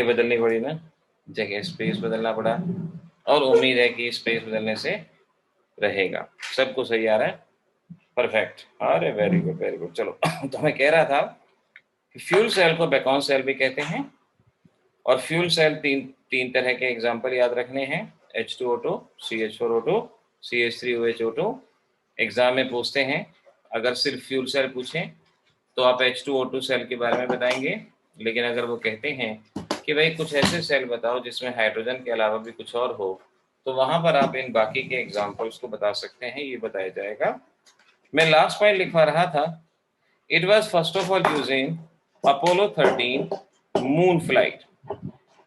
बदलनी पड़ी ना, जगह स्पेस बदलना पड़ा, और उम्मीद है कि स्पेस बदलने से रहेगा। सबको सही आ रहा है? परफेक्ट, अरे वेरी गुड वेरी गुड। चलो तो मैं कह रहा था कि फ्यूल सेल को बेकॉन सेल भी कहते हैं, और फ्यूल सेल तीन तरह के एग्जाम्पल याद रखने हैं, H2O2, CH4O2, CH3OH O2। Exam में पूछते हैं, अगर सिर्फ फ्यूल सेल पूछें तो आप H2O2 सेल के बारे में बताएंगे, लेकिन अगर वो कहते हैं कि भाई कुछ ऐसे सेल बताओ जिसमें हाइड्रोजन के अलावा भी कुछ और हो, तो वहां पर आप इन बाकी के एग्जाम्पल्स को बता सकते हैं, ये बताया जाएगा। मैं लास्ट पॉइंट लिखवा रहा था, it was first of all using Apollo 13 moon flight.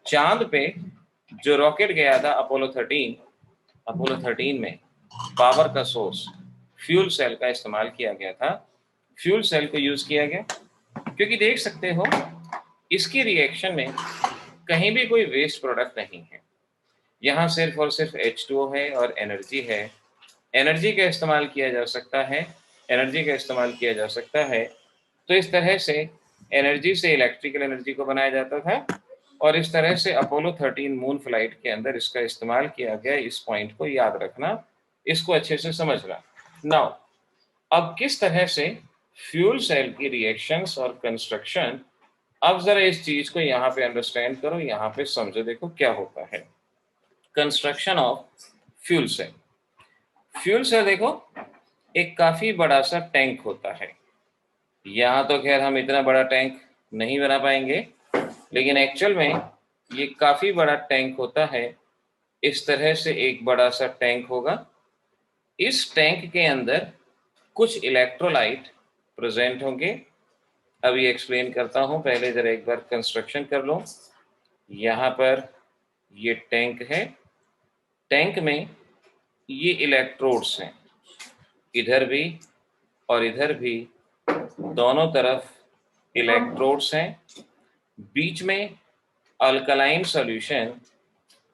चांद पे जो रॉकेट गया था अपोलो 13 में पावर का सोर्स फ्यूल सेल का इस्तेमाल किया गया था, फ्यूल सेल को यूज किया गया, क्योंकि देख सकते हो इसकी रिएक्शन में कहीं भी कोई वेस्ट प्रोडक्ट नहीं है, यहाँ सिर्फ और सिर्फ H2O है और एनर्जी है। एनर्जी का इस्तेमाल किया जा सकता है, एनर्जी का इस्तेमाल किया जा सकता है। तो इस तरह से एनर्जी से इलेक्ट्रिकल एनर्जी को बनाया जाता था, और इस तरह से अपोलो 13 मून फ्लाइट के अंदर इसका इस्तेमाल किया गया। इस पॉइंट को याद रखना, इसको अच्छे से समझना। नाउ अब किस तरह से फ्यूल सेल की रिएक्शंस और कंस्ट्रक्शन, अब जरा इस चीज को यहाँ पे अंडरस्टैंड करो, यहाँ पे समझो, देखो क्या होता है construction of fuel cell. Fuel cell देखो एक काफी बड़ा सा टैंक होता है। यहाँ तो खैर हम इतना बड़ा टैंक नहीं बना पाएंगे, लेकिन एक्चुअल में ये काफी बड़ा टैंक होता है। इस तरह से एक बड़ा सा टैंक होगा, इस टैंक के अंदर कुछ इलेक्ट्रोलाइट प्रेजेंट होंगे। अभी एक्सप्लेन करता हूं, पहले जरा एक बार कंस्ट्रक्शन कर लो। यहाँ पर ये टैंक है, टैंक में ये इलेक्ट्रोड्स हैं, इधर भी और इधर भी, दोनों तरफ इलेक्ट्रोड्स हैं। बीच में अल्कलाइन सॉल्यूशन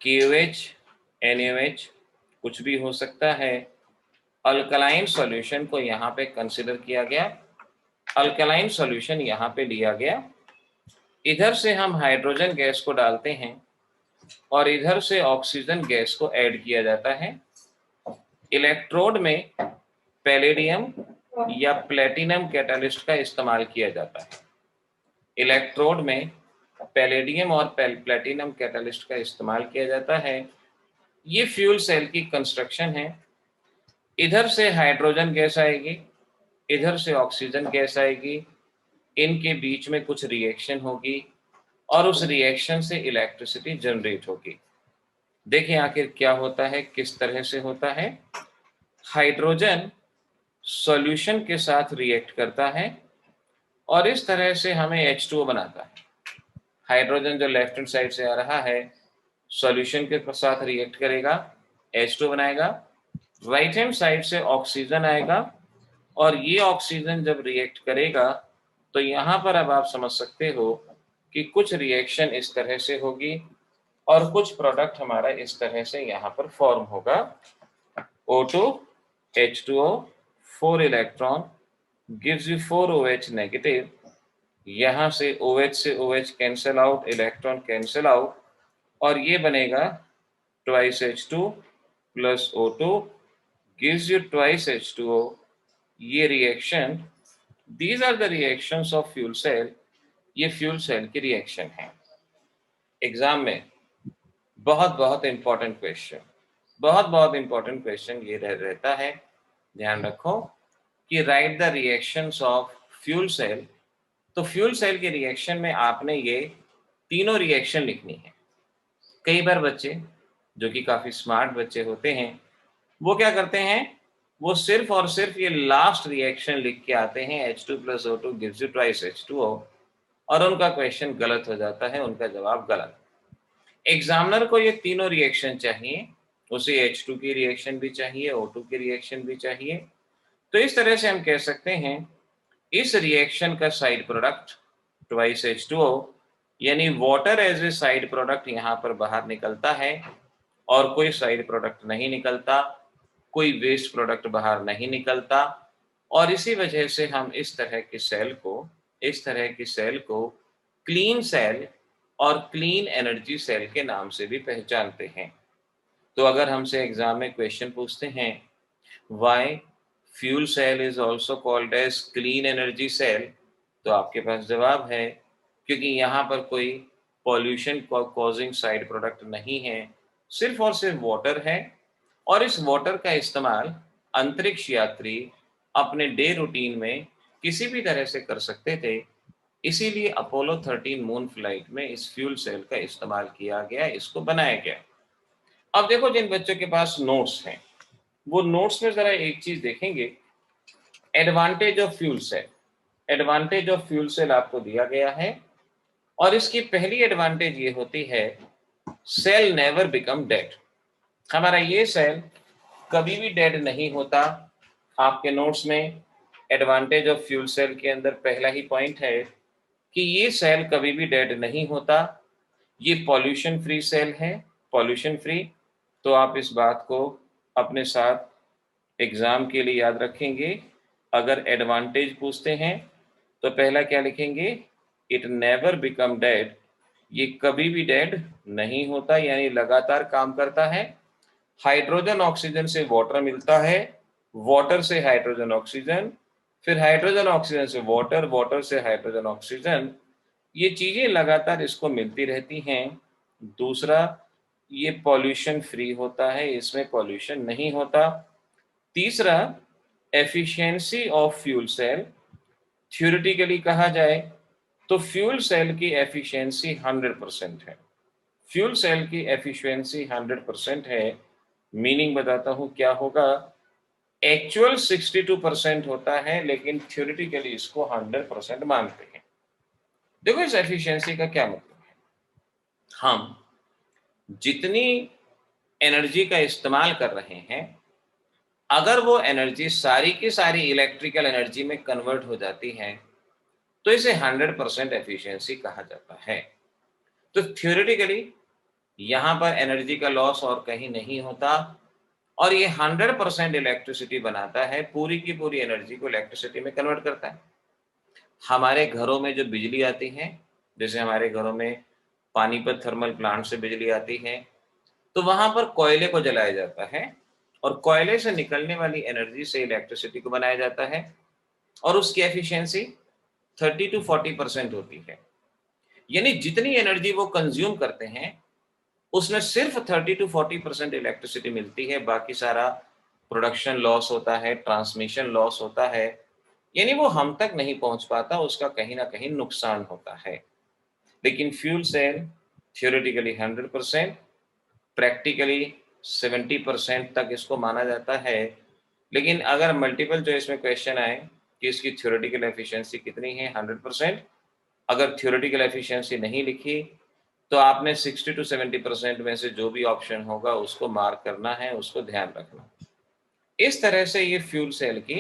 KOH NaOH कुछ भी हो सकता है। अल्कलाइन सॉल्यूशन को यहाँ पे कंसिडर किया गया, अल्कलाइन सॉल्यूशन यहाँ पे लिया गया। इधर से हम हाइड्रोजन गैस को डालते हैं और इधर से ऑक्सीजन गैस को ऐड किया जाता है। इलेक्ट्रोड में पैलेडियम या प्लेटिनम कैटालिस्ट का इस्तेमाल किया जाता है। इलेक्ट्रोड में पैलेडियम और प्लेटिनम कैटालिस्ट का इस्तेमाल किया जाता है। ये फ्यूल सेल की कंस्ट्रक्शन है। इधर से हाइड्रोजन गैस आएगी, इधर से ऑक्सीजन गैस आएगी, इनके बीच में कुछ रिएक्शन होगी और उस रिएक्शन से इलेक्ट्रिसिटी जनरेट होगी। देखिए आखिर क्या होता है, किस तरह से होता है। हाइड्रोजन सॉल्यूशन के साथ रिएक्ट करता है और इस तरह से हमें H2O बनाता है। हाइड्रोजन जो लेफ्ट हैंड साइड से आ रहा है सॉल्यूशन के साथ रिएक्ट करेगा, H2O बनाएगा। राइट हैंड साइड से ऑक्सीजन आएगा और ये ऑक्सीजन जब रिएक्ट करेगा तो यहाँ पर अब आप समझ सकते हो कि कुछ रिएक्शन इस तरह से होगी और कुछ प्रोडक्ट हमारा इस तरह से यहाँ पर फॉर्म होगा। O2 H2O 4 electron gives you 4 OH negative. यहाँ से OH से OH cancel out, electron cancel out, और ये बनेगा twice H2 plus O2 gives you twice H2O। ये reaction, these are the reactions of fuel cell। ये fuel cell की reaction है। एग्जाम में बहुत बहुत इंपॉर्टेंट क्वेश्चन, बहुत इंपॉर्टेंट क्वेश्चन ये रहता है, ध्यान रखो कि write the reactions of fuel cell. तो फ्यूल सेल के रिएक्शन में आपने ये तीनों रिएक्शन लिखनी है। कई बार बच्चे जो कि काफी स्मार्ट बच्चे होते हैं वो क्या करते हैं, वो सिर्फ और सिर्फ ये लास्ट रिएक्शन लिख के आते हैं, H2 plus O2 gives you twice H2O, और उनका क्वेश्चन गलत हो जाता है, उनका जवाब गलत। एग्जामिनर को ये तीनों रिएक्शन चाहिए, उसे H2 की रिएक्शन भी चाहिए, O2 की रिएक्शन भी चाहिए। तो इस तरह से हम कह सकते हैं इस रिएक्शन का साइड प्रोडक्ट ट्वाइस H2O, यानी water as a side product यहाँ पर बाहर निकलता है और कोई साइड प्रोडक्ट नहीं निकलता, कोई वेस्ट प्रोडक्ट बाहर नहीं निकलता। और इसी वजह से हम इस तरह की सेल को क्लीन सेल और क्लीन एनर्जी सेल के नाम से भी पहचानते हैं। तो अगर हमसे एग्जाम में क्वेश्चन पूछते हैं why fuel cell is also called as clean energy cell, तो आपके पास जवाब है क्योंकि यहाँ पर कोई पॉल्यूशन कॉजिंग साइड प्रोडक्ट नहीं है, सिर्फ और सिर्फ वाटर है। और इस वाटर का इस्तेमाल अंतरिक्ष यात्री अपने डे रूटीन में किसी भी तरह से कर सकते थे, इसीलिए अपोलो 13 मून फ्लाइट में इस फ्यूल सेल का इस्तेमाल किया गया, इसको बनाया गया। अब देखो जिन बच्चों के पास नोट्स हैं वो नोट्स में जरा एक चीज देखेंगे, advantage of fuel cell. Advantage of fuel cell आपको दिया गया है और इसकी पहली एडवांटेज ये होती है सेल नेवर बिकम डेड। हमारा ये सेल कभी भी डेड नहीं होता। आपके नोट्स में एडवांटेज ऑफ फ्यूल सेल के अंदर पहला ही पॉइंट है कि ये सेल कभी भी डेड नहीं होता, ये पॉल्यूशन फ्री सेल है, पॉल्यूशन फ्री। तो आप इस बात को अपने साथ एग्जाम के लिए याद रखेंगे। अगर एडवांटेज पूछते हैं तो पहला क्या लिखेंगे, इट नेवर बिकम डेड, ये कभी भी डेड नहीं होता यानी लगातार काम करता है। हाइड्रोजन ऑक्सीजन से वाटर मिलता है, वाटर से हाइड्रोजन ऑक्सीजन, फिर हाइड्रोजन ऑक्सीजन से वाटर, वाटर से हाइड्रोजन ऑक्सीजन, ये चीजें लगातार इसको मिलती रहती हैं। दूसरा, ये पॉल्यूशन फ्री होता है, इसमें पॉल्यूशन नहीं होता। तीसरा, efficiency of fuel cell, theoretically कहा जाए तो फ्यूल सेल की एफिशिएंसी 100% है। फ्यूल सेल की एफिशिएंसी 100% है, मीनिंग बताता हूं क्या होगा। एक्चुअल 62% होता है लेकिन थ्योरेटिकली इसको 100% मानते हैं। देखो इस एफिशिएंसी का क्या मतलब है, हम जितनी एनर्जी का इस्तेमाल कर रहे हैं अगर वो एनर्जी सारी की सारी इलेक्ट्रिकल एनर्जी में कन्वर्ट हो जाती है तो इसे 100% एफिशिएंसी कहा जाता है। तो थ्योरेटिकली यहाँ पर एनर्जी का लॉस और कहीं नहीं होता और ये 100% इलेक्ट्रिसिटी बनाता है, पूरी की पूरी एनर्जी को इलेक्ट्रिसिटी में कन्वर्ट करता है। हमारे घरों में जो बिजली आती है, जैसे हमारे घरों में पानीपत थर्मल प्लांट से बिजली आती है, तो वहां पर कोयले को जलाया जाता है और कोयले से निकलने वाली एनर्जी से इलेक्ट्रिसिटी को बनाया जाता है और उसकी एफिशिएंसी 30 to 40% होती है। यानी जितनी एनर्जी वो कंज्यूम करते हैं उसमें सिर्फ 30 to 40% इलेक्ट्रिसिटी मिलती है, बाकी सारा प्रोडक्शन लॉस होता है, ट्रांसमिशन लॉस होता है, यानी वो हम तक नहीं पहुंच पाता, उसका कहीं ना कहीं नुकसान होता है। लेकिन फ्यूल सेल थ्योरेटिकली 100%, प्रैक्टिकली 70% तक इसको माना जाता है। लेकिन अगर मल्टीपल चॉइस में क्वेश्चन आए कि इसकी थ्योरेटिकल एफिशिएंसी कितनी है 100%, अगर थ्योरेटिकल एफिशिएंसी नहीं लिखी तो आपने 60 to 70% में से जो भी ऑप्शन होगा उसको मार्क करना है, उसको ध्यान रखना। इस तरह से ये फ्यूल सेल की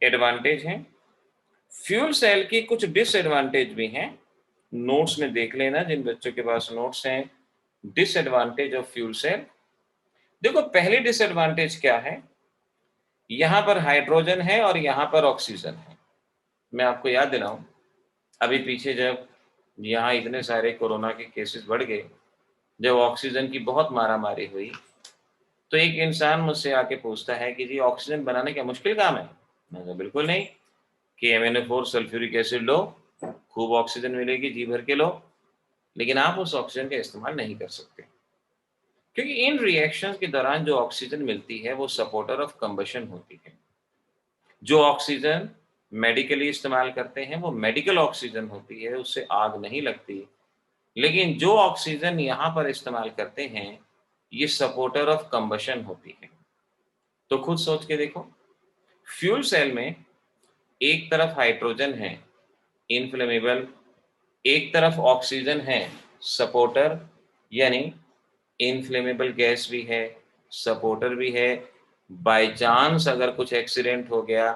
एडवांटेज हैं। फ्यूल सेल की कुछ डिसएडवांटेज भी हैं, नोट्स में देख लेना जिन बच्चों के पास नोट्स हैं। डिसएडवांटेज ऑफ फ्यूल सेल, देखो पहली डिसएडवांटेज क्या है, यहाँ पर हाइड्रोजन है और यहाँ पर ऑक्सीजन है। मैं आपको याद दिलाऊं, अभी पीछे जब यहाँ इतने सारे कोरोना के केसेस बढ़ गए, जब ऑक्सीजन की बहुत मारामारी हुई, तो एक इंसान मुझसे आके पूछता है कि जी ऑक्सीजन बनाना क्या मुश्किल काम है? मैं कहा बिल्कुल नहीं, कि MnO4 सल्फ्यूरिक एसिड लो, खूब ऑक्सीजन मिलेगी, जी भर के लो, लेकिन आप उस ऑक्सीजन का इस्तेमाल नहीं कर सकते क्योंकि इन रिएक्शंस के दौरान जो ऑक्सीजन मिलती है वो सपोर्टर ऑफ कंबशन होती है। जो ऑक्सीजन मेडिकली इस्तेमाल करते हैं वो मेडिकल ऑक्सीजन होती है, उससे आग नहीं लगती। लेकिन जो ऑक्सीजन यहाँ पर इस्तेमाल करते हैं ये सपोर्टर ऑफ कंबशन होती है। तो खुद सोच के देखो, फ्यूल सेल में एक तरफ हाइड्रोजन है इनफ्लेमेबल, एक तरफ ऑक्सीजन है सपोर्टर, यानी इनफ्लेमेबल गैस भी है, सपोर्टर भी है। बाय चांस अगर कुछ एक्सीडेंट हो गया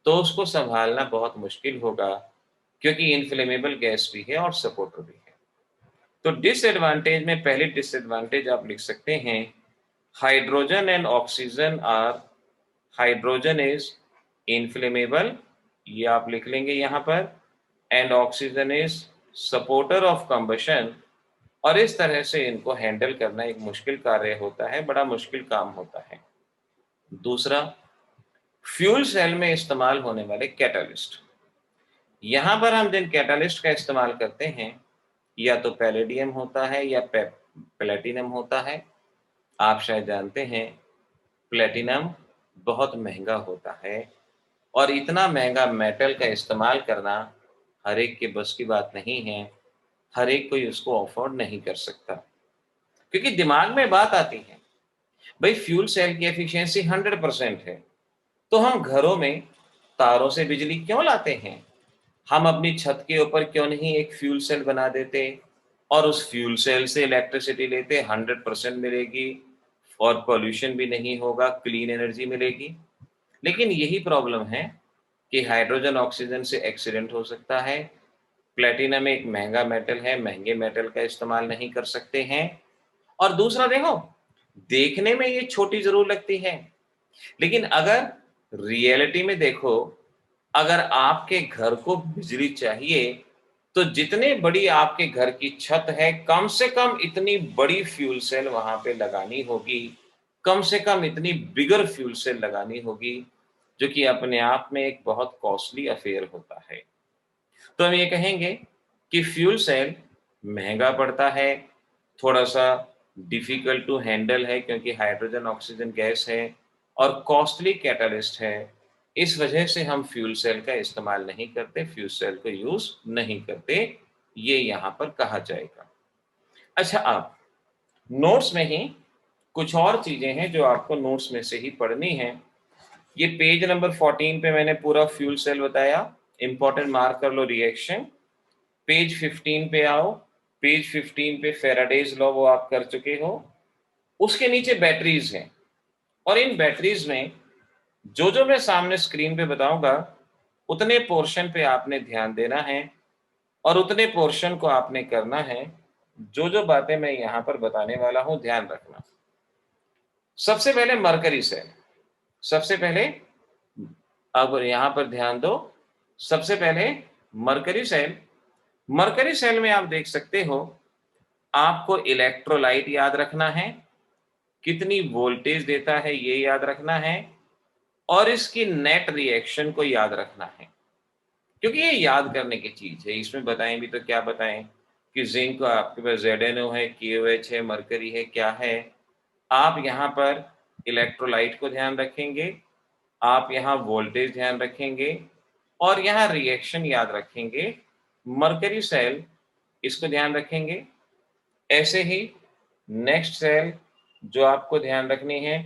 तो उसको संभालना बहुत मुश्किल होगा क्योंकि इनफ्लेमेबल गैस भी है और सपोर्टर भी है। तो डिसएडवांटेज में पहली डिसएडवांटेज आप लिख सकते हैं, hydrogen and oxygen are, hydrogen is inflammable, ये आप लिख लेंगे यहाँ पर, and oxygen is supporter of combustion, और इस तरह से इनको हैंडल करना एक मुश्किल कार्य होता है, बड़ा मुश्किल काम होता है। दूसरा, फ्यूल सेल में इस्तेमाल होने वाले कैटालिस्ट। यहां पर हम जिन कैटालिस्ट का इस्तेमाल करते हैं, या तो पैलेडियम होता है या प्लेटिनम होता है। आप शायद जानते हैं प्लेटिनम बहुत महंगा होता है, और इतना महंगा मेटल का इस्तेमाल करना हर एक के बस की बात नहीं है, हर एक कोई उसको अफोर्ड नहीं कर सकता। क्योंकि दिमाग में बात आती है, भाई फ्यूल सेल की एफिशिएंसी 100% है, तो हम घरों में तारों से बिजली क्यों लाते हैं? हम अपनी छत के ऊपर क्यों नहीं एक फ्यूल सेल बना देते और उस फ्यूल सेल से इलेक्ट्रिसिटी लेते, 100% मिलेगी और पोल्यूशन भी नहीं होगा, क्लीन एनर्जी मिलेगी। लेकिन यही प्रॉब्लम है कि हाइड्रोजन ऑक्सीजन से एक्सीडेंट हो सकता है। प्लेटिनम एक महंगा मेटल है, महंगे मेटल का इस्तेमाल नहीं कर सकते हैं। और दूसरा देखो, देखने में ये छोटी जरूर लगती है, लेकिन अगर रियलिटी में देखो, अगर आपके घर को बिजली चाहिए, तो जितने बड़ी आपके घर की छत है, कम से कम इतनी बड़ी फ्यूल सेल वहां पे लगानी होगी, कम से कम इतनी बिगर फ्यूल सेल लगानी होगी, जो कि अपने आप में एक बहुत कॉस्टली अफेयर होता है। तो हम ये कहेंगे कि फ्यूल सेल महंगा पड़ता है, थोड़ा सा डिफिकल्ट टू हैंडल है, क्योंकि हाइड्रोजन ऑक्सीजन गैस है और कॉस्टली कैटलिस्ट है। इस वजह से हम फ्यूल सेल का इस्तेमाल नहीं करते, फ्यूल सेल को यूज नहीं करते, ये यहां पर कहा जाएगा। अच्छा, आप नोट्स में ही कुछ और चीजें हैं जो आपको नोट्स में से ही पढ़नी है। ये पेज नंबर 14 पे मैंने पूरा फ्यूल सेल बताया, इंपॉर्टेंट मार्क कर लो रिएक्शन। पेज 15 पे आओ, पेज 15 पे फेराडेज लॉ वो आप कर चुके हो। उसके नीचे बैटरीज हैं, और इन बैटरीज में जो जो मैं सामने स्क्रीन पे बताऊंगा, उतने पोर्शन पे आपने ध्यान देना है और उतने पोर्शन को आपने करना है। जो जो बातें मैं यहां पर बताने वाला हूं, ध्यान रखना। सबसे पहले मरकरी सेल, सबसे पहले अब यहां पर ध्यान दो। सबसे पहले मरकरी सेल, मरकरी सेल में आप देख सकते हो, आपको इलेक्ट्रोलाइट याद रखना है, कितनी वोल्टेज देता है ये याद रखना है, और इसकी नेट रिएक्शन को याद रखना है। क्योंकि ये याद करने की चीज है, इसमें बताएं भी तो क्या बताएं कि जिंक आपके पास ZnO है, KOH है, मरकरी है, क्या है। आप यहाँ पर इलेक्ट्रोलाइट को ध्यान रखेंगे, आप यहाँ वोल्टेज ध्यान रखेंगे, और यहाँ रिएक्शन याद रखेंगे। मरकरी सेल, इसको ध्यान रखेंगे। ऐसे ही नेक्स्ट सेल जो आपको ध्यान रखनी है,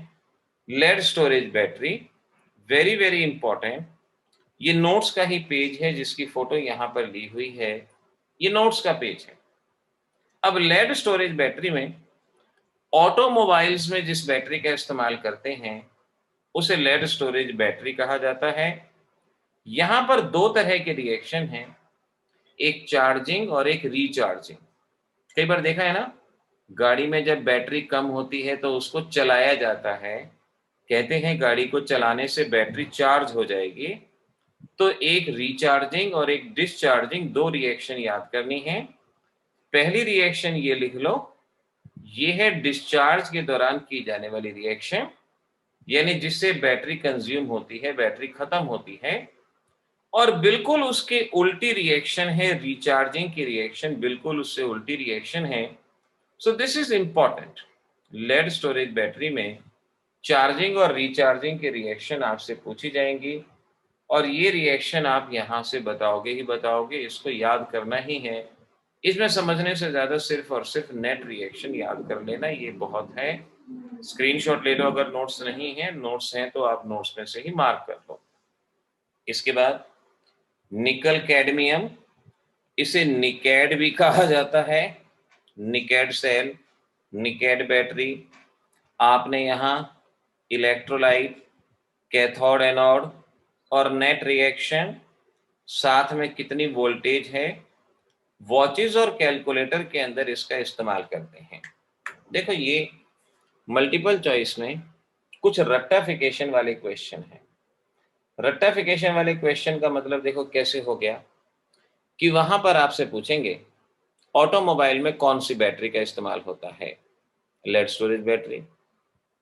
lead storage battery, very very important. ये नोट्स का ही पेज है जिसकी फोटो यहां पर ली हुई है, ये नोट्स का पेज है। अब लेड स्टोरेज बैटरी में ऑटोमोबाइल्स में जिस बैटरी का इस्तेमाल करते हैं, उसे लेड स्टोरेज बैटरी कहा जाता है। यहां पर दो तरह के रिएक्शन हैं, एक चार्जिंग और एक रिचार्जिंग। कई बार देखा है ना, गाड़ी में जब बैटरी कम होती है तो उसको चलाया जाता है, कहते हैं गाड़ी को चलाने से बैटरी चार्ज हो जाएगी। तो एक रिचार्जिंग और एक डिस्चार्जिंग, दो रिएक्शन याद करनी है। पहली रिएक्शन ये लिख लो, ये है डिस्चार्ज के दौरान की जाने वाली रिएक्शन, यानी जिससे बैटरी कंज्यूम होती है, बैटरी खत्म होती है। और बिल्कुल उसके उल्टी रिएक्शन है रिचार्जिंग की रिएक्शन, बिल्कुल उससे उल्टी रिएक्शन है। So this is important. Lead storage battery में चार्जिंग और रिचार्जिंग की रिएक्शन आपसे पूछी जाएंगी, और ये रिएक्शन आप यहां से बताओगे ही बताओगे, इसको याद करना ही है। इसमें समझने से ज्यादा सिर्फ और सिर्फ नेट रिएक्शन याद कर लेना, ये बहुत है। स्क्रीनशॉट ले लो अगर नोट्स नहीं है, नोट्स हैं तो आप नोट्स में से ही मार्क कर लो। इसके बाद निकल कैडमियम, इसे निकैड भी कहा जाता है, निकैड सेल, निकैड बैटरी। आपने यहाँ इलेक्ट्रोलाइट, कैथोड एनोड और नेट रिएक्शन, साथ में कितनी वोल्टेज है, वॉचेस और कैलकुलेटर के अंदर इसका इस्तेमाल करते हैं। देखो, ये मल्टीपल चॉइस में कुछ रट्टाफिकेशन वाले क्वेश्चन है। रट्टाफिकेशन वाले क्वेश्चन का मतलब देखो कैसे हो गया, कि वहां पर आपसे पूछेंगे ऑटोमोबाइल में कौन सी बैटरी का इस्तेमाल होता है? Lead storage battery.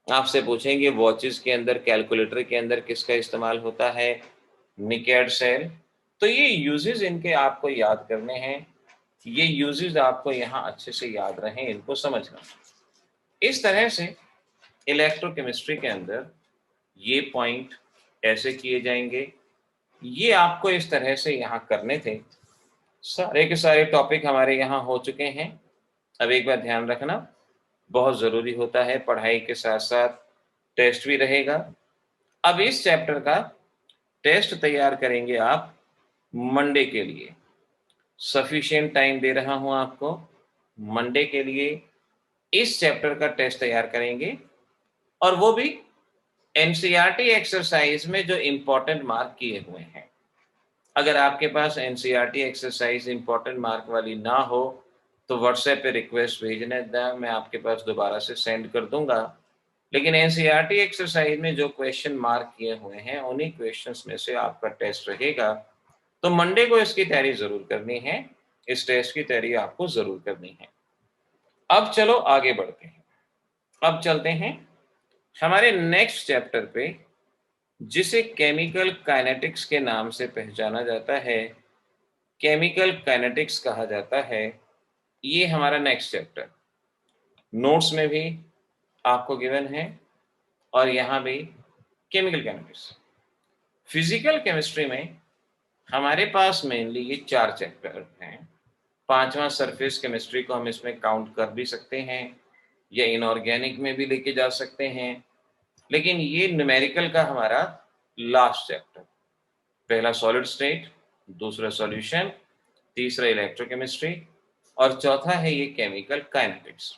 आपसे पूछेंगे वॉचेस के अंदर, कैलकुलेटर के अंदर किसका इस्तेमाल होता है? निकेड सेल। तो ये यूजेस इनके आपको याद करने हैं, ये यूजेस आपको यहाँ अच्छे से याद रहें, इनको समझना। इस तरह से इलेक्ट्रोकेमिस्ट्री के अंदर ये पॉइंट ऐसे किए जाएंगे, ये आपको इस तरह से यहाँ करने थे। सारे के सारे टॉपिक हमारे यहाँ हो चुके हैं। अब एक बार ध्यान रखना, बहुत ज़रूरी होता है, पढ़ाई के साथ साथ टेस्ट भी रहेगा। अब इस चैप्टर का टेस्ट तैयार करेंगे आप मंडे के लिए। सफिशिएंट टाइम दे रहा हूं आपको मंडे के लिए, इस चैप्टर का टेस्ट तैयार करेंगे, और वो भी एनसीईआरटी एक्सरसाइज में जो इंपॉर्टेंट मार्क किए हुए हैं। अगर आपके पास एनसीईआरटी एक्सरसाइज इंपॉर्टेंट मार्क वाली ना हो तो व्हाट्सएप पे रिक्वेस्ट भेजने दें, मैं आपके पास दोबारा से सेंड कर दूंगा। लेकिन एनसीईआरटी एक्सरसाइज में जो क्वेश्चन मार्क किए हुए हैं उन्हीं क्वेश्चंस में से आपका टेस्ट रहेगा। तो मंडे को इसकी तैयारी जरूर करनी है, इस टेस्ट की तैयारी आपको जरूर करनी है। अब चलो आगे बढ़ते हैं। अब चलते हैं हमारे नेक्स्ट चैप्टर पे, जिसे केमिकल काइनेटिक्स के नाम से पहचाना जाता है, केमिकल काइनेटिक्स कहा जाता है। ये हमारा नेक्स्ट चैप्टर नोट्स में भी आपको गिवन है, और यहाँ भी केमिकल काइनेटिक्स। फिजिकल केमिस्ट्री में हमारे पास मेनली ये 4 चैप्टर हैं। 5वां सरफेस केमिस्ट्री को हम इसमें काउंट कर भी सकते हैं, या इनऑर्गेनिक में भी लेके जा सकते हैं, लेकिन ये न्यूमेरिकल का हमारा लास्ट चैप्टर। पहला सॉलिड स्टेट, दूसरा सॉल्यूशन, तीसरा इलेक्ट्रोकेमिस्ट्री, और चौथा है ये केमिकल काइनेटिक्स।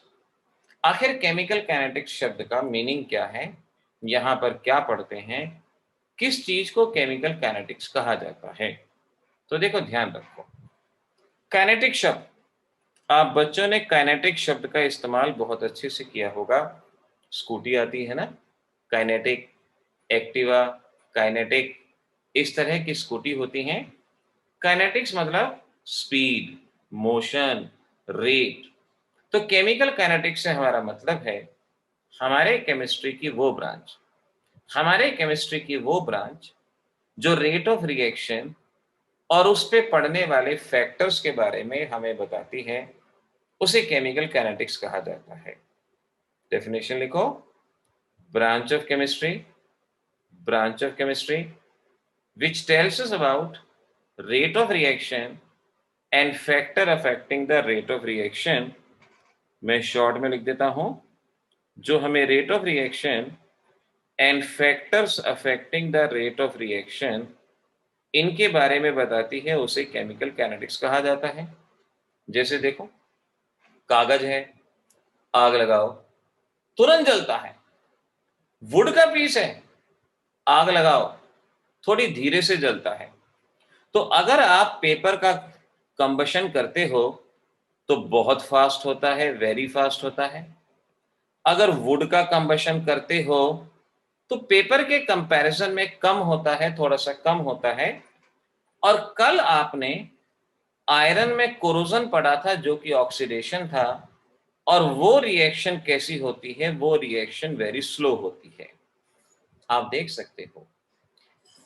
आखिर केमिकल काइनेटिक्स शब्द का मीनिंग क्या है, यहाँ पर क्या पढ़ते हैं, किस चीज को केमिकल काइनेटिक्स कहा जाता है? तो देखो ध्यान रखो, काइनेटिक शब्द, आप बच्चों ने काइनेटिक शब्द का इस्तेमाल बहुत अच्छे से किया होगा। स्कूटी आती है ना, काइनेटिक, एक्टिवा, काइनेटिक, इस तरह की स्कूटी होती हैं। काइनेटिक्स मतलब स्पीड, मोशन, रेट। तो केमिकल काइनेटिक्स से हमारा मतलब है हमारे केमिस्ट्री की वो ब्रांच, हमारे केमिस्ट्री की वो ब्रांच जो रेट ऑफ रिएक्शन और उस पे पड़ने वाले फैक्टर्स के बारे में हमें बताती है, उसे केमिकल काइनेटिक्स कहा जाता है। डेफिनेशन लिखो, branch of chemistry, branch of chemistry which tells us about rate of reaction and factor affecting the rate of reaction। मैं शॉर्ट में लिख देता हूं, जो हमें rate of reaction and factors affecting the rate of reaction इनके बारे में बताती है, उसे केमिकल काइनेटिक्स कहा जाता है। जैसे देखो, कागज है, आग लगाओ तुरंत जलता है। वुड का पीस है, आग लगाओ थोड़ी धीरे से जलता है। तो अगर आप पेपर का कंबशन करते हो तो बहुत फास्ट होता है, वेरी फास्ट होता है। अगर वुड का कंबशन करते हो तो पेपर के कंपैरिजन में कम होता है, थोड़ा सा कम होता है। और कल आपने आयरन में कोरोजन पढ़ा था जो कि ऑक्सीडेशन था, और वो रिएक्शन कैसी होती है, वो रिएक्शन वेरी स्लो होती है। आप देख सकते हो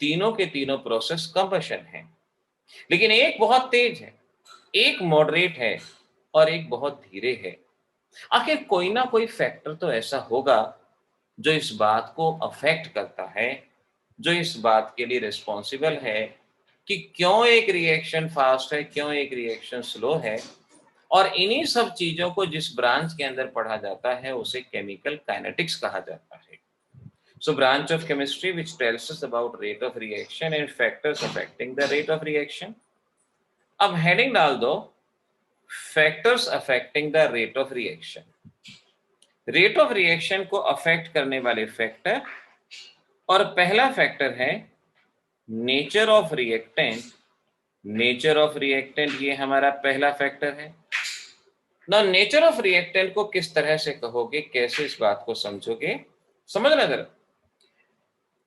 तीनों के तीनों प्रोसेस कंबशन है, लेकिन एक बहुत तेज है, एक मॉडरेट है, और एक बहुत धीरे है। आखिर कोई ना कोई फैक्टर तो ऐसा होगा जो इस बात को अफेक्ट करता है, जो इस बात के लिए रिस्पॉन्सिबल है कि क्यों एक रिएक्शन फास्ट है, क्यों एक रिएक्शन स्लो है। और इन्हीं सब चीजों को जिस ब्रांच के अंदर पढ़ा जाता है उसे केमिकल काइनेटिक्स कहा जाता है। So branch of chemistry which tells us about rate of reaction and factors affecting the rate of reaction। अब हेडिंग डाल दो, factors affecting the rate of reaction. Rate of reaction को अफेक्ट करने वाले factor, और पहला फैक्टर है nature of reactant. Nature of reactant ये हमारा पहला फैक्टर है ना। नेचर ऑफ रिएक्टेंट को किस तरह से कहोगे, कैसे इस बात को समझोगे, समझना जरा।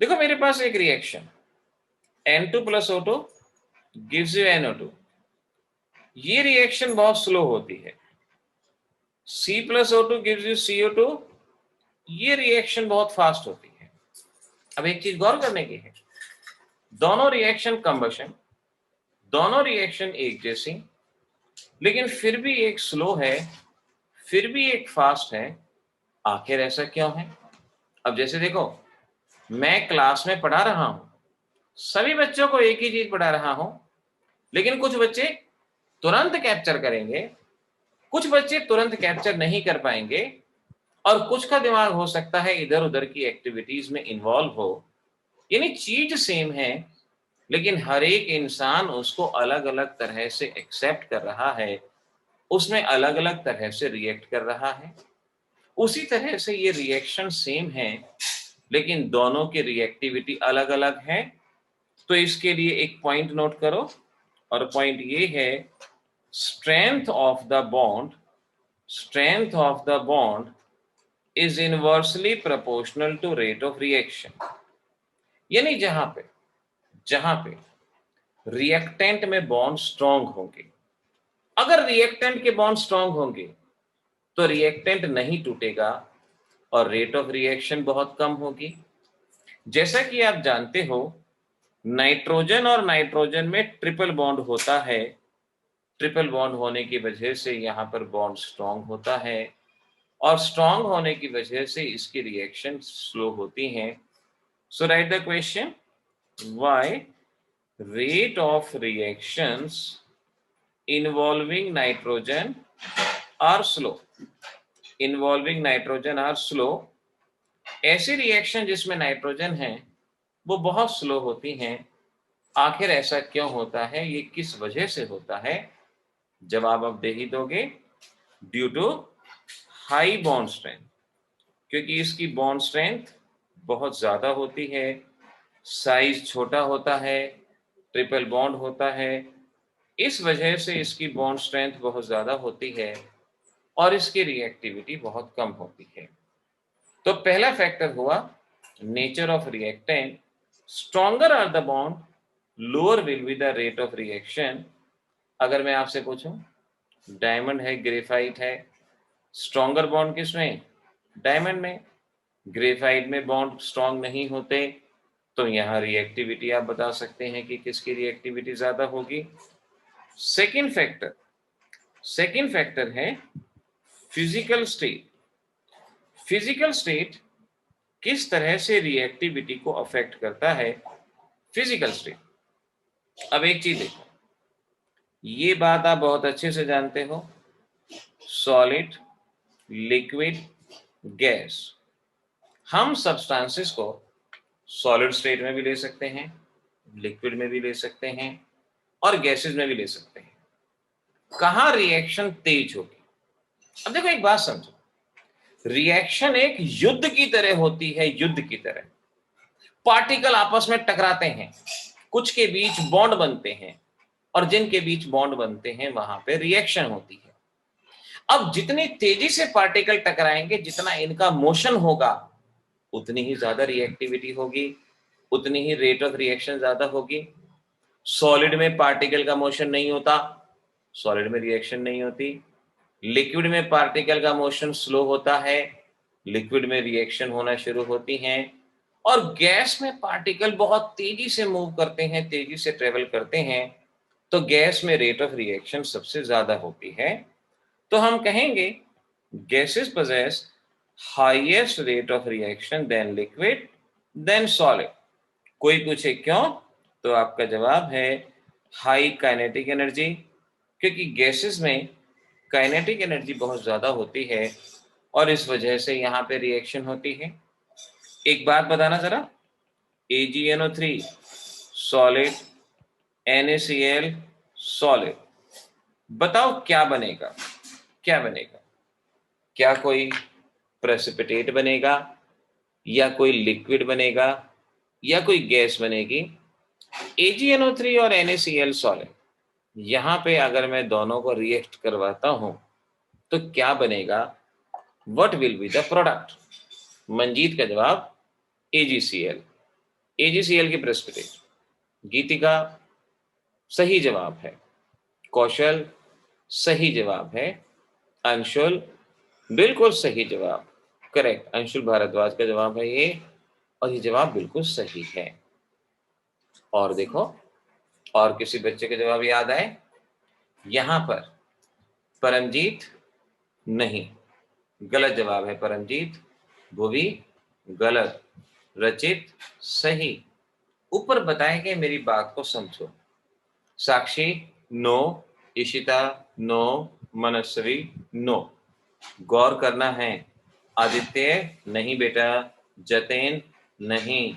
देखो मेरे पास एक reaction N2 plus O2 gives you NO2, ये रिएक्शन बहुत स्लो होती है। C+O2 गिव्स यू CO2, ये रिएक्शन बहुत फास्ट होती है। अब एक चीज गौर करने की है, दोनों रिएक्शन कंबशन, दोनों रिएक्शन एक जैसी, लेकिन फिर भी एक स्लो है, फिर भी एक फास्ट है। आखिर ऐसा क्यों है? अब जैसे देखो, मैं क्लास में पढ़ा रहा हूं, सभी बच्चों को एक ही चीज पढ़ा रहा हूं, लेकिन कुछ बच्चे तुरंत कैप्चर करेंगे, कुछ बच्चे तुरंत कैप्चर नहीं कर पाएंगे, और कुछ का दिमाग हो सकता है इधर उधर की एक्टिविटीज में इन्वॉल्व हो। यानी चीज सेम है, लेकिन हर एक इंसान उसको अलग अलग तरह से एक्सेप्ट कर रहा है, उसमें अलग अलग तरह से रिएक्ट कर रहा है। उसी तरह से ये रिएक्शन सेम है, लेकिन दोनों की रिएक्टिविटी अलग अलग है। तो इसके लिए एक पॉइंट नोट करो, और पॉइंट ये है, strength of the bond, strength of the bond is inversely proportional to rate of reaction. यानी जहां पे रिएक्टेंट में बॉन्ड स्ट्रांग होंगे, अगर रिएक्टेंट के बॉन्ड स्ट्रांग होंगे तो रिएक्टेंट नहीं टूटेगा और रेट ऑफ रिएक्शन बहुत कम होगी। जैसा कि आप जानते हो, नाइट्रोजन और नाइट्रोजन में ट्रिपल बॉन्ड होता है। ट्रिपल बॉन्ड होने की वजह से यहाँ पर बॉन्ड स्ट्रांग होता है, और स्ट्रांग होने की वजह से इसकी रिएक्शन स्लो होती हैं। So right the question, why rate of reactions involving nitrogen are slow, involving nitrogen are slow। ऐसी रिएक्शन जिसमें नाइट्रोजन है वो बहुत स्लो होती हैं। आखिर ऐसा क्यों होता है, ये किस वजह से होता है? जवाब अब दे ही दोगे, due to high bond strength, क्योंकि इसकी बॉन्ड स्ट्रेंथ बहुत ज्यादा होती है, साइज छोटा होता है, ट्रिपल बॉन्ड होता है, इस वजह से इसकी बॉन्ड स्ट्रेंथ बहुत ज्यादा होती है और इसकी रिएक्टिविटी बहुत कम होती है। तो पहला फैक्टर हुआ nature of reactant, stronger are the bond, lower will be the rate of reaction. अगर मैं आपसे पूछूं, डायमंड है, ग्रेफाइट है, स्ट्रॉन्गर बॉन्ड किसमें? डायमंड में। ग्रेफाइट में बॉन्ड स्ट्रॉन्ग नहीं होते, तो यहाँ रिएक्टिविटी आप बता सकते हैं कि किसकी रिएक्टिविटी ज्यादा होगी। सेकेंड फैक्टर है फिजिकल स्टेट। फिजिकल स्टेट किस तरह से रिएक्टिविटी को अफेक्ट करता है? Physical state. अब एक चीज देखो, ये बात आप बहुत अच्छे से जानते हो, सॉलिड, लिक्विड, गैस, हम सब्सटेंसेस को सॉलिड स्टेट में भी ले सकते हैं, लिक्विड में भी ले सकते हैं, और गैसेस में भी ले सकते हैं। कहां रिएक्शन तेज होगी? अब देखो एक बात समझो, रिएक्शन एक युद्ध की तरह होती है, युद्ध की तरह। पार्टिकल आपस में टकराते हैं, कुछ के बीच बॉन्ड बनते हैं, और जिनके बीच बॉन्ड बनते हैं वहां पे रिएक्शन होती है। अब जितनी तेजी से पार्टिकल टकराएंगे, जितना इनका मोशन होगा, उतनी ही ज्यादा रिएक्टिविटी होगी, उतनी ही रेट ऑफ रिएक्शन ज्यादा होगी। सॉलिड में पार्टिकल का मोशन नहीं होता, सॉलिड में रिएक्शन नहीं होती। लिक्विड में पार्टिकल का मोशन स्लो होता है, लिक्विड में रिएक्शन होना शुरू होती हैं। और गैस में पार्टिकल बहुत तेजी से मूव करते हैं, तेजी से ट्रेवल करते हैं, तो गैस में रेट ऑफ रिएक्शन सबसे ज्यादा होती है। तो हम कहेंगे gases possess highest rate of reaction than liquid than solid। कोई पूछे क्यों, तो आपका जवाब है हाई काइनेटिक एनर्जी, क्योंकि गैसेस में काइनेटिक एनर्जी बहुत ज्यादा होती है और इस वजह से यहाँ पे रिएक्शन होती है। एक बात बताना जरा, AgNO3 सॉलिड, NaCl सॉलिड, बताओ क्या बनेगा? क्या बनेगा? क्या कोई प्रेसिपिटेट बनेगा, या कोई लिक्विड बनेगा, या कोई गैस बनेगी? AgNO3 और NaCl सॉलिड, यहां पे अगर मैं दोनों को रिएक्ट करवाता हूं तो क्या बनेगा? What will be the product? Manjeet का जवाब AgCl, AgCl की प्रेसिपिटेट। गीतिका सही जवाब है। कौशल सही जवाब है अंशुल, बिल्कुल सही जवाब, करेक्ट। अंशुल भारद्वाज का जवाब है ये, और ये जवाब बिल्कुल सही है। और देखो, और किसी बच्चे के जवाब याद आए? यहां पर परमजीत नहीं, गलत जवाब है परमजीत। भुवी गलत, रचित सही। ऊपर बताए गए मेरी बात को समझो। साक्षी नो, इशिता नो, मनस्वी नो। गौर करना है। आदित्य नहीं बेटा, जतेन नहीं,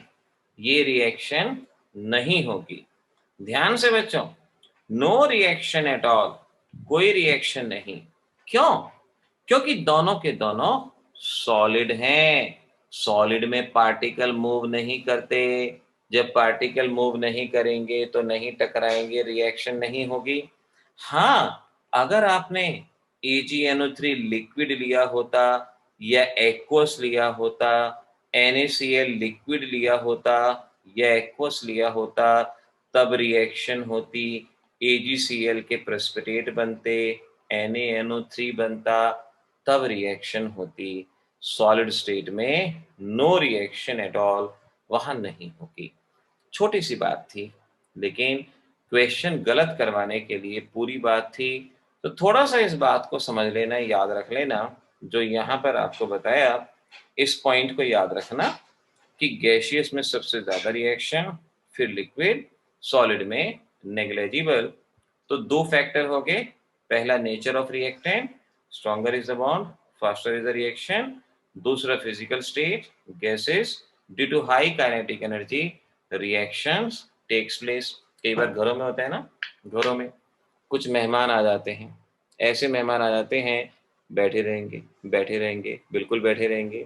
ये रिएक्शन नहीं होगी। ध्यान से बच्चों, नो रिएक्शन एट ऑल, कोई रिएक्शन नहीं। क्यों? क्योंकि दोनों के दोनों सॉलिड हैं। सॉलिड में पार्टिकल मूव नहीं करते। जब पार्टिकल मूव नहीं करेंगे तो नहीं टकराएंगे, रिएक्शन नहीं होगी। हाँ, अगर आपने AgNO3 लिक्विड लिया होता या एक्वस लिया होता, NaCl लिक्विड लिया होता या एक्वस लिया होता, तब रिएक्शन होती। AgCl के प्रेसिपिटेट बनते, NaNO3 बनता, तब रिएक्शन होती। सॉलिड स्टेट में नो रिएक्शन एट ऑल, वहां नहीं होगी। छोटी सी बात थी, लेकिन क्वेश्चन गलत करवाने के लिए पूरी बात थी। तो थोड़ा सा इस बात को समझ लेना, याद रख लेना, जो यहाँ पर आपको बताया, इस पॉइंट को याद रखना कि गैसियस में सबसे ज्यादा रिएक्शन, फिर लिक्विड, सॉलिड में नेग्लेजिबल। तो दो फैक्टर हो गए। पहला nature of reactant, stronger is the bond, faster is the reaction. दूसरा physical state, gases, due to high kinetic energy reactions takes place. कई बार घरों में होता है ना, घरों में कुछ मेहमान आ जाते हैं, ऐसे मेहमान आ जाते हैं, बैठे रहेंगे, बैठे रहेंगे, बिल्कुल बैठे रहेंगे।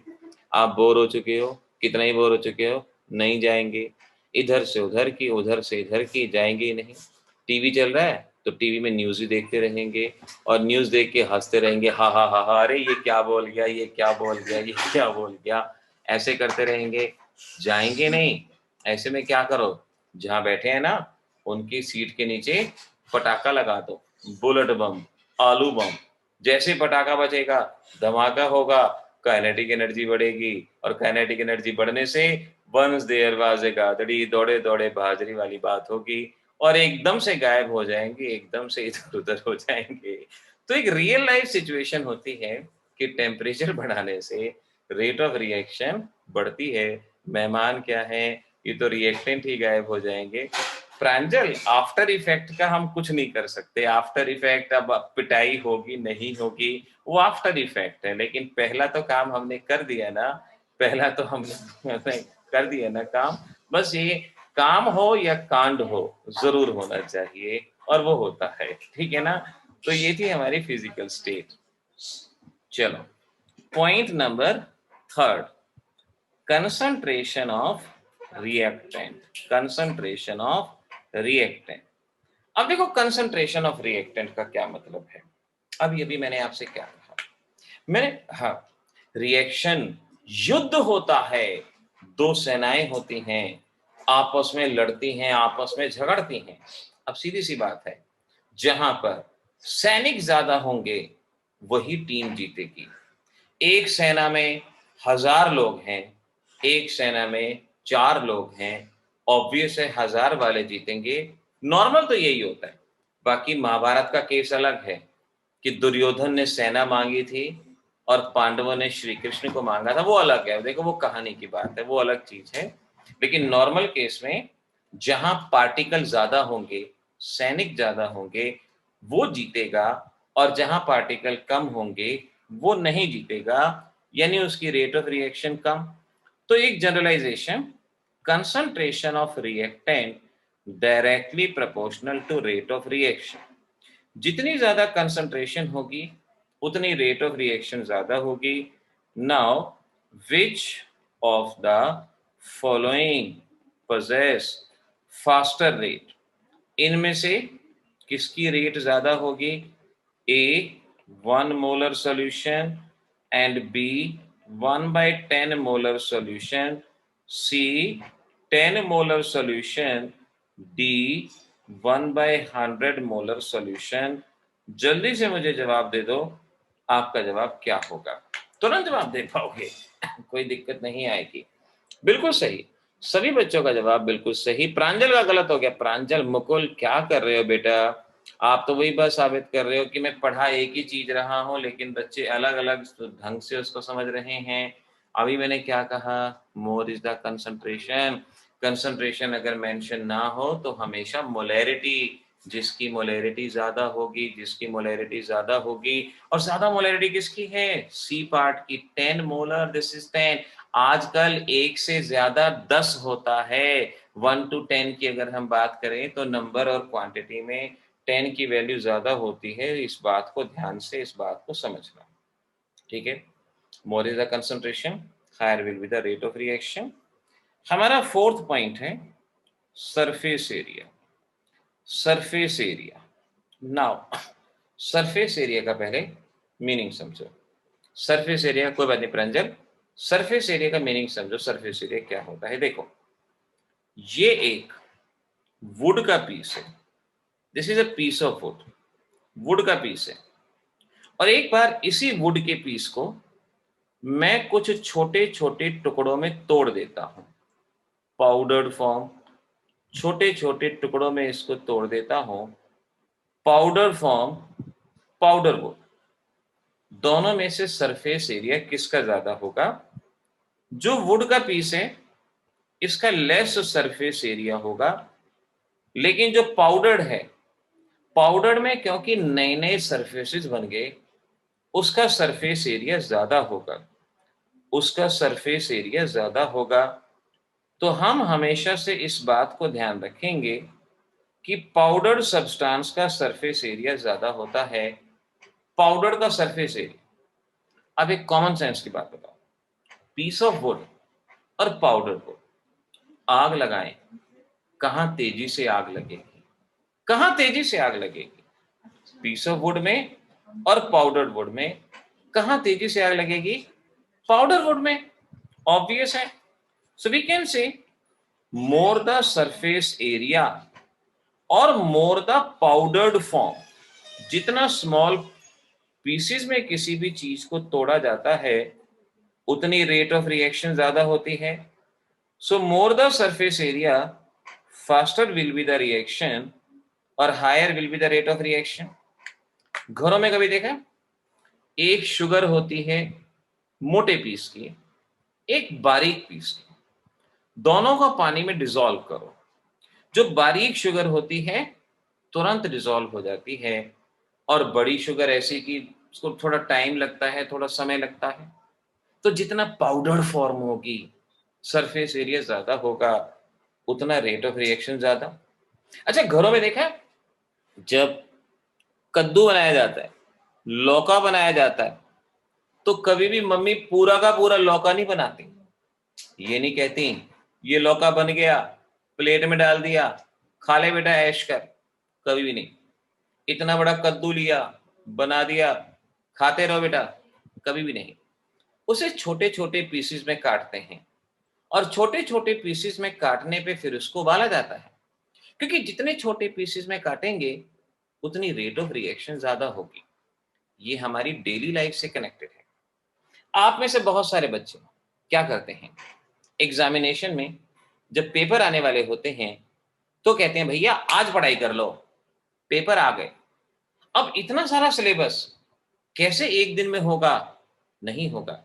आप बोर हो चुके हो, कितना ही बोर हो चुके हो, नहीं जाएंगे। इधर से उधर की, उधर से इधर की, जाएंगे ही नहीं। टीवी चल रहा है तो टीवी में न्यूज ही देखते रहेंगे, और न्यूज देख के हंसते रहेंगे, हा हा हा हा, अरे ये क्या बोल गया, ये क्या बोल गया, ये क्या बोल गया, ऐसे करते रहेंगे, जाएंगे नहीं। ऐसे में क्या करो, जहां बैठे हैं ना, उनकी सीट के नीचे पटाखा लगा दो, बुलेट बम, आलू बम। जैसे पटाखा बजेगा, धमाका होगा, काइनेटिक एनर्जी बढ़ेगी, और काइनेटिक एनर्जी बढ़ने से वंस देयर वाज ए गादड़ी, दौड़े दौड़े बहादुरी वाली बात होगी, और एकदम से गायब हो जाएंगे, एकदम से इधर उधर हो जाएंगे। तो एक रियल लाइफ सिचुएशन होती है कि टेम्परेचर बढ़ाने से रेट ऑफ रिएक्शन बढ़ती है। मेहमान क्या है, ये तो रिएक्टेंट ही गायब हो जाएंगे। प्रांजल, आफ्टर इफेक्ट का हम कुछ नहीं कर सकते। आफ्टर इफेक्ट, अब पिटाई होगी नहीं होगी, वो आफ्टर इफेक्ट है, लेकिन पहला तो काम हमने कर दिया ना, पहला तो हमने कर दिया ना काम। बस ये काम हो या कांड हो, जरूर होना चाहिए, और वो होता है, ठीक है ना। तो ये थी हमारी फिजिकल स्टेट। चलो, point number third, concentration of reactant. Concentration of reactant. अब देखो, कंसंट्रेशन ऑफ रिएक्टेंट का क्या मतलब है। अब ये भी मैंने आपसे क्या कहा, मैंने, हाँ, रिएक्शन, युद्ध होता है, दो सेनाएं होती हैं, आपस में लड़ती हैं, आपस में झगड़ती हैं। अब सीधी सी बात है, जहां पर सैनिक ज्यादा होंगे वही टीम जीतेगी। एक सेना में 1000 लोग हैं, एक सेना में 4 लोग हैं, ऑब्वियस है 1000 वाले जीतेंगे। नॉर्मल तो यही होता है। बाकी महाभारत का केस अलग है कि दुर्योधन ने सेना मांगी थी और पांडवों ने श्री कृष्ण को मांगा था, वो अलग है। देखो, वो कहानी की बात है, वो अलग चीज है। लेकिन नॉर्मल केस में जहां पार्टिकल ज्यादा होंगे, सैनिक ज्यादा होंगे, वो जीतेगा, और जहां पार्टिकल कम होंगे वो नहीं जीतेगा, यानी उसकी रेट ऑफ रिएक्शन कम। तो एक generalization, concentration of reactant directly proportional to rate of reaction. जितनी ज्यादा कंसंट्रेशन होगी उतनी रेट ऑफ रिएक्शन ज्यादा होगी। Now, which of the following possess faster rate, इनमें से किसकी रेट ज्यादा होगी? A 1 molar solution, and B 1/10 molar solution, C 10 molar solution, D 1/100 molar solution, जल्दी से मुझे जवाब दे दो, आपका जवाब क्या होगा? तुरंत जवाब दे पाओगे, कोई दिक्कत नहीं आएगी। बिल्कुल सही, सभी बच्चों का जवाब बिल्कुल सही। प्रांजल का गलत हो गया। प्रांजल, मुकुल क्या कर रहे हो बेटा? आप तो वही बात साबित कर रहे हो कि मैं पढ़ा एक ही चीज रहा हूं, लेकिन बच्चे अलग अलग ढंग से उसको समझ रहे हैं। अभी मैंने क्या कहा? मोर इज द कंसंट्रेशन। कंसंट्रेशन अगर मेंशन ना हो तो हमेशा मोलैरिटी, जिसकी मोलैरिटी ज्यादा होगी, जिसकी मोलैरिटी ज्यादा होगी। और ज्यादा मोलैरिटी किसकी है? सी पार्ट की। 10 मोलर, दिस इज 10। आजकल 1 से ज्यादा 10 होता है। 1 to 10 की अगर हम बात करें तो नंबर और क्वांटिटी में 10 की वैल्यू ज्यादा होती है। इस बात को ध्यान से, इस बात को समझना, ठीक है? More is the concentration, higher will be the rate of reaction. हमारा फोर्थ पॉइंट है surface area. Surface area, now surface area का पहले मीनिंग समझो। सरफेस एरिया, कोई बात नहीं प्रांजल, सरफेस एरिया का मीनिंग समझो। सरफेस एरिया क्या होता है? देखो, ये एक वुड का पीस है। This is a piece of wood. Wood का पीस है। और एक बार इसी वुड के पीस को मैं कुछ छोटे छोटे टुकड़ों में तोड़ देता हूं, पाउडर्ड फॉर्म। छोटे छोटे टुकड़ों में इसको तोड़ देता हूं, पाउडर फॉर्म, पाउडर वुड। दोनों में से सरफेस एरिया किसका ज्यादा होगा? जो वुड का पीस है इसका लेस सरफेस एरिया होगा, लेकिन जो पाउडर्ड है, पाउडर में क्योंकि नए नए सरफेसेस बन गए, उसका सरफेस एरिया ज्यादा होगा। उसका सरफेस एरिया ज्यादा होगा। तो हम हमेशा से इस बात को ध्यान रखेंगे कि पाउडर सब्सटेंस का सरफेस एरिया ज्यादा होता है। पाउडर का सरफेस एरिया। अब एक कॉमन सेंस की बात बताओ, पीस ऑफ वुड और पाउडर को आग लगाएं, कहां तेजी से आग लगेगी? कहां तेजी से आग लगेगी? पीस ऑफ वुड में और पाउडर वुड में कहां तेजी से आग लगेगी? पाउडर वुड में। ऑब्वियस है। So we can say more the surface area और मोर द पाउडर्ड फॉर्म, जितना स्मॉल पीसेस में किसी भी चीज को तोड़ा जाता है उतनी रेट ऑफ रिएक्शन ज्यादा होती है। So more the surface area, faster will be the reaction और higher will be the rate of reaction. घरों में कभी देखा, एक शुगर होती है मोटे पीस की, एक बारीक पीस की। दोनों को पानी में डिसॉल्व करो, जो बारीक शुगर होती है तुरंत डिसॉल्व हो जाती है, और बड़ी शुगर ऐसी कि उसको थोड़ा टाइम लगता है, थोड़ा समय लगता है। तो जितना पाउडर फॉर्म होगी, सरफेस एरिया ज्यादा होगा, उतना रेट ऑफ रिएक्शन ज्यादा। अच्छा, घरों में देखा है, जब कद्दू बनाया जाता है, लौका बनाया जाता है, तो कभी भी मम्मी पूरा का पूरा लौका नहीं बनाती। ये नहीं कहती ये लौका बन गया, प्लेट में डाल दिया, खा ले बेटा ऐश कर। कभी भी नहीं। इतना बड़ा कद्दू लिया, बना दिया, खाते रहो बेटा। कभी भी नहीं। उसे छोटे छोटे पीसेस में काटते हैं, और छोटे छोटे पीसेस में काटने पे फिर उसको उबाला जाता है। क्योंकि जितने छोटे पीसेस में काटेंगे उतनी रेट ऑफ रिएक्शन ज्यादा होगी। ये हमारी डेली लाइफ से कनेक्टेड है। आप में से बहुत सारे बच्चे क्या करते हैं, एग्जामिनेशन में जब पेपर आने वाले होते हैं तो कहते हैं भैया आज पढ़ाई कर लो, पेपर आ गए। अब इतना सारा सिलेबस कैसे एक दिन में होगा? नहीं होगा।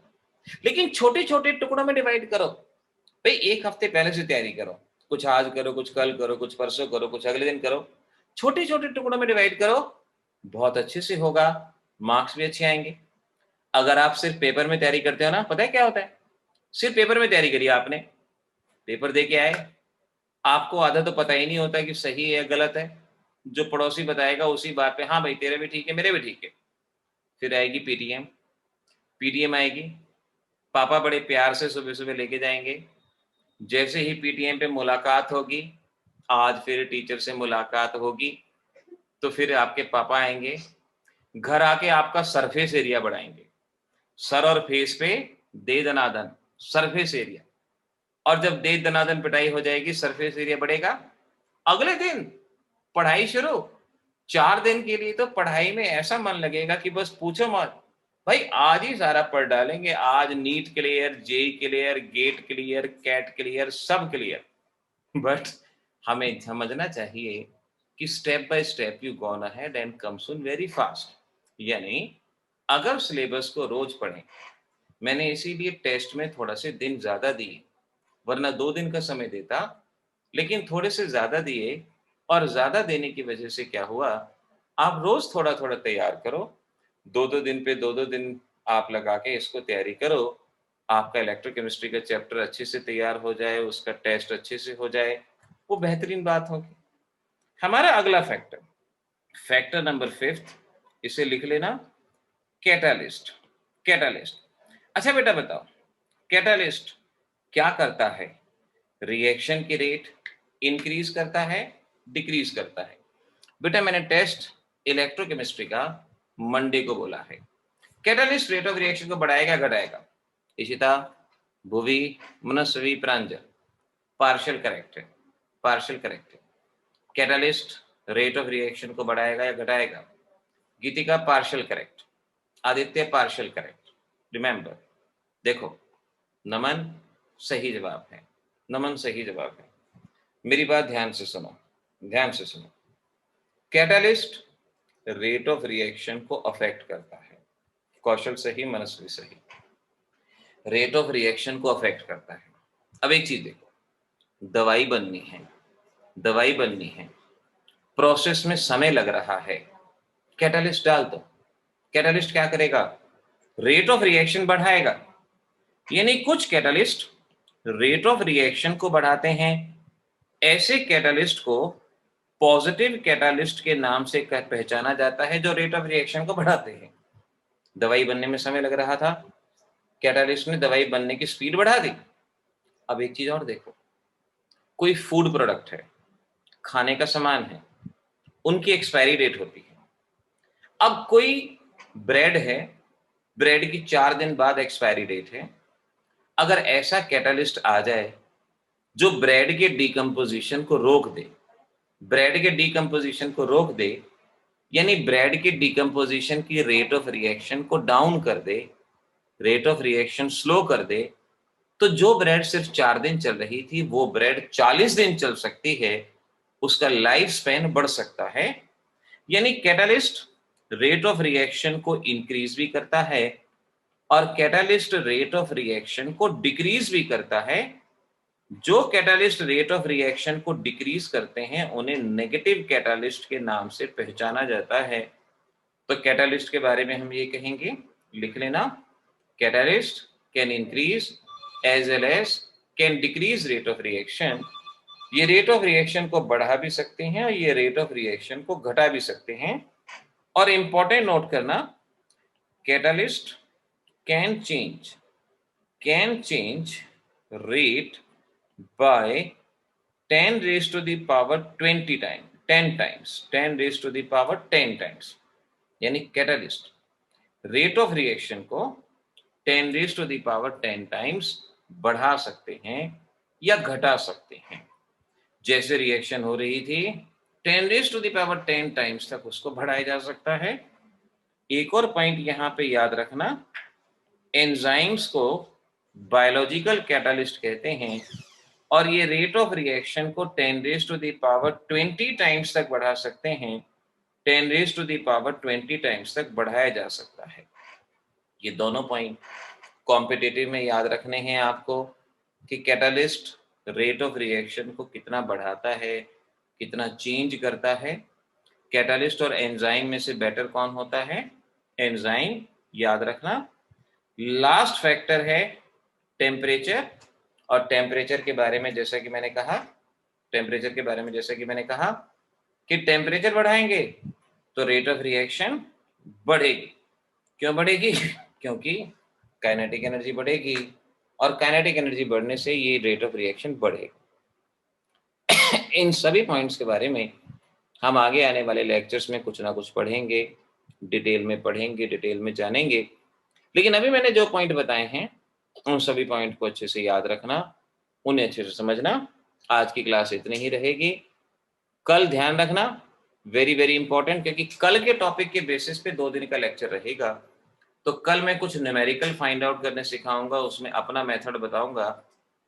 लेकिन छोटे छोटे टुकड़ों में डिवाइड करो। भाई एक हफ्ते पहले से तैयारी करो, कुछ आज करो, कुछ कल करो, कुछ परसों करो, कुछ अगले दिन करो। छोटे छोटे टुकड़ों में डिवाइड करो, बहुत अच्छे से होगा, मार्क्स भी अच्छे आएंगे। अगर आप सिर्फ पेपर में तैयारी करते हो ना, पता है क्या होता है? सिर्फ पेपर में तैयारी करी आपने, पेपर दे के आए, आपको आधा तो पता ही नहीं होता कि सही है या गलत है। जो पड़ोसी बताएगा उसी बात पे, हाँ भाई तेरे भी ठीक है, मेरे भी ठीक है। फिर आएगी पीटीएम। पीटीएम आएगी, पापा बड़े प्यार से सुबह सुबह लेके जाएंगे। जैसे ही पीटीएम पे मुलाकात होगी, आज फिर टीचर से मुलाकात होगी, तो फिर आपके पापा आएंगे, घर आके आपका सरफेस एरिया बढ़ाएंगे। सर और फेस पे दे दनादन सरफेस एरिया। और जब दे दनादन पिटाई हो जाएगी, सरफेस एरिया बढ़ेगा। अगले दिन पढ़ाई शुरू, 4 दिन के लिए तो पढ़ाई में ऐसा मन लगेगा कि बस पूछो मत। भाई आज ही सारा पढ़ डालेंगे, आज NEET clear, JEE clear, GATE clear, CAT clear, सब क्लियर। बट हमें समझना चाहिए कि step by step you gone ahead and come soon very fast. यानी अगर सिलेबस को रोज पढ़ें, मैंने इसीलिए टेस्ट में थोड़ा से दिन ज्यादा दिए, वरना 2 दिन का समय देता, लेकिन थोड़े से ज्यादा दिए। और ज्यादा देने की वजह से क्या हुआ, आप रोज थोड़ा थोड़ा तैयार करो, 2-2 दिन पे 2-2 दिन आप लगा के इसको तैयारी करो। आपका इलेक्ट्रोकेमिस्ट्री का चैप्टर अच्छे से तैयार हो जाए, उसका टेस्ट अच्छे से हो जाए, वो बेहतरीन बात होगी। हमारा अगला फैक्टर, फैक्टर नंबर 5, इसे लिख लेना, कैटालिस्ट। कैटालिस्ट, अच्छा बेटा बताओ, कैटालिस्ट क्या करता है? रिएक्शन की रेट इंक्रीज करता है, डिक्रीज करता है? बेटा मैंने टेस्ट इलेक्ट्रोकेमिस्ट्री का मंडे को बोला है, कैटालिस्ट रेट ऑफ रिएक्शन को बढ़ाएगा घटाएगा? इशिता, भुवी, मनस्वी, प्रांजल, पार्शियल करेक्ट है, पार्शियल करेक्ट है। कैटालिस्ट रेट ऑफ रिएक्शन को बढ़ाएगा या घटाएगा? Geetika partial correct, Aditya partial correct. Remember, देखो नमन सही जवाब है, नमन सही जवाब है। मेरी बात ध्यान से सुनो, ध्यान से सुनो। कैटालिस्ट रेट ऑफ रिएक्शन को अफेक्ट करता है, कौशल सही, मनस्वी सही, रेट ऑफ रिएक्शन को अफेक्ट करता है। अब एक चीज देखो, दवाई बननी है, दवाई बननी है, प्रोसेस में समय लग रहा है, कैटालिस्ट डाल दो। कैटालिस्ट क्या करेगा? रेट ऑफ रिएक्शन बढ़ाएगा। यानी कुछ कैटालिस्ट रेट ऑफ रिएक्शन को बढ़ाते हैं, ऐसे कैटालिस्ट को पॉजिटिव कैटालिस्ट के नाम से पहचाना जाता है, जो रेट ऑफ रिएक्शन को बढ़ाते हैं। दवाई बनने में समय लग रहा था, कैटालिस्ट ने दवाई बनने की स्पीड बढ़ा दी। अब एक चीज और देखो, कोई फूड प्रोडक्ट है, खाने का सामान है, उनकी एक्सपायरी डेट होती है। अब कोई ब्रेड है, ब्रेड की 4 दिन बाद एक्सपायरी डेट है। अगर ऐसा कैटालिस्ट आ जाए जो ब्रेड के डिकम्पोजिशन को रोक दे, ब्रेड के डिकम्पोजिशन को रोक दे, यानी ब्रेड के डिकम्पोजिशन की रेट ऑफ रिएक्शन को डाउन कर दे, रेट ऑफ रिएक्शन स्लो कर दे, तो जो ब्रेड सिर्फ 4 दिन चल रही थी वो ब्रेड 40 दिन चल सकती है, उसका लाइफ स्पैन बढ़ सकता है। यानी कैटालिस्ट रेट ऑफ रिएक्शन को इंक्रीज भी करता है और कैटालिस्ट रेट ऑफ रिएक्शन को डिक्रीज भी करता है। जो कैटालिस्ट रेट ऑफ रिएक्शन को डिक्रीज करते हैं उन्हें नेगेटिव कैटालिस्ट के नाम से पहचाना जाता है। तो कैटालिस्ट के बारे में हम ये कहेंगे, लिख लेना, catalyst can increase as well as can decrease rate of reaction. ये रेट ऑफ रिएक्शन को बढ़ा भी सकते हैं और ये रेट ऑफ रिएक्शन को घटा भी सकते हैं। और इंपॉर्टेंट नोट करना, catalyst can change rate by 10 raised to the power 20 times, 10 times, 10 raised to the power 10 times। यानी कैटालिस्ट रेट ऑफ रिएक्शन को 10 raised to the power 10 times बढ़ा सकते हैं या घटा सकते हैं। जैसे रिएक्शन हो रही थी 10 raised to the power 10 times तक उसको बढ़ाया जा सकता है। एक और पॉइंट यहां पे याद रखना, एंजाइम्स को बायोलॉजिकल कैटालिस्ट कहते हैं और ये रेट ऑफ रिएक्शन को 10 raised to the power 20 times तक बढ़ा सकते हैं, 10 raised to the power 20 times तक बढ़ाया जा सकता है। ये दोनों पॉइंट कॉम्पिटिटिव में याद रखने हैं आपको कि कैटालिस्ट रेट ऑफ रिएक्शन को कितना बढ़ाता है, कितना चेंज करता है। कैटालिस्ट और एंजाइम में से बेटर कौन होता है? एंजाइम, याद रखना। लास्ट फैक्टर है टेम्परेचर, और टेम्परेचर के बारे में जैसा कि मैंने कहा, टेम्परेचर के बारे में जैसा कि मैंने कहा कि टेम्परेचर बढ़ाएंगे तो रेट ऑफ रिएक्शन बढ़ेगी। क्यों बढ़ेगी? क्योंकि काइनेटिक एनर्जी बढ़ेगी और काइनेटिक एनर्जी बढ़ने से ये रेट ऑफ रिएक्शन बढ़ेगा। इन सभी पॉइंट्स के बारे में हम आगे आने वाले लेक्चर्स में कुछ ना कुछ पढ़ेंगे, डिटेल में पढ़ेंगे, डिटेल में जानेंगे। लेकिन अभी मैंने जो पॉइंट बताए हैं उन सभी पॉइंट को अच्छे से याद रखना, उन्हें अच्छे से समझना। आज की क्लास इतनी ही रहेगी। कल ध्यान रखना वेरी वेरी इंपॉर्टेंट, क्योंकि कल के टॉपिक के बेसिस पे 2 दिन का लेक्चर रहेगा। तो कल मैं कुछ न्यूमेरिकल फाइंड आउट करने सिखाऊंगा, उसमें अपना मेथड बताऊंगा।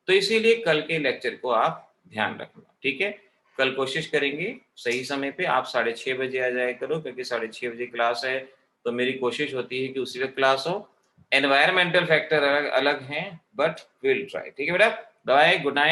तो इसीलिए कल के लेक्चर को आप ध्यान रखना, ठीक है। कल कोशिश करेंगे सही समय पे आप 6:30 बजे आ जाया करो, क्योंकि 6:30 बजे क्लास है। तो मेरी कोशिश होती है कि उसी वक्त क्लास हो। एनवायरमेंटल फैक्टर अलग अलग हैं, बट विल ट्राई, ठीक है बेटा। Bye, good night.